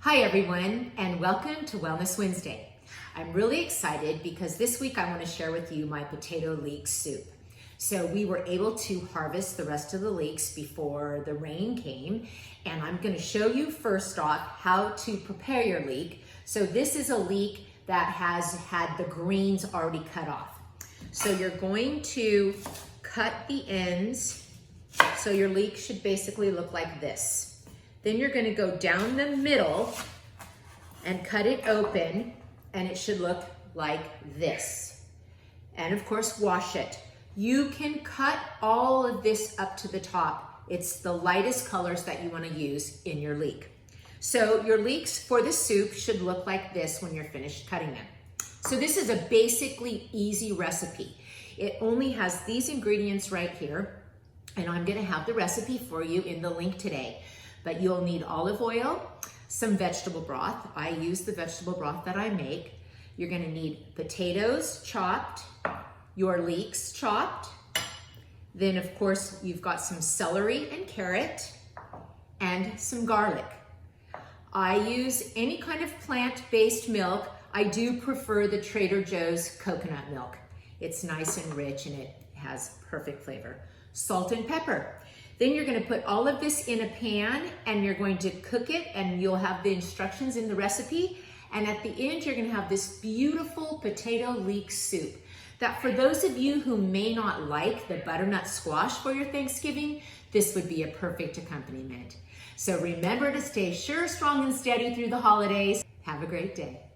Hi everyone, and welcome to Wellness Wednesday. I'm really excited because this week I want to share with you my potato leek soup. So we were able to harvest the rest of the leeks before the rain came, and I'm going to show you first off how to prepare your leek. So this is a leek that has had the greens already cut off. So you're going to cut the ends, so your leek should basically look like this. Then you're going to go down the middle and cut it open, and it should look like this. And of course, wash it. You can cut all of this up to the top. It's the lightest colors that you want to use in your leek. So your leeks for the soup should look like this when you're finished cutting them. So this is a basically easy recipe. It only has these ingredients right here, and I'm going to have the recipe for you in the link today. But you'll need olive oil, some vegetable broth. I use the vegetable broth that I make. You're gonna need potatoes chopped, your leeks chopped. Then of course, you've got some celery and carrot and some garlic. I use any kind of plant-based milk. I do prefer the Trader Joe's coconut milk. It's nice and rich and it has perfect flavor. Salt and pepper. Then you're going to put all of this in a pan and you're going to cook it, and you'll have the instructions in the recipe. And at the end, you're going to have this beautiful potato leek soup that for those of you who may not like the butternut squash for your Thanksgiving, this would be a perfect accompaniment. So remember to stay sure, strong, and steady through the holidays. Have a great day.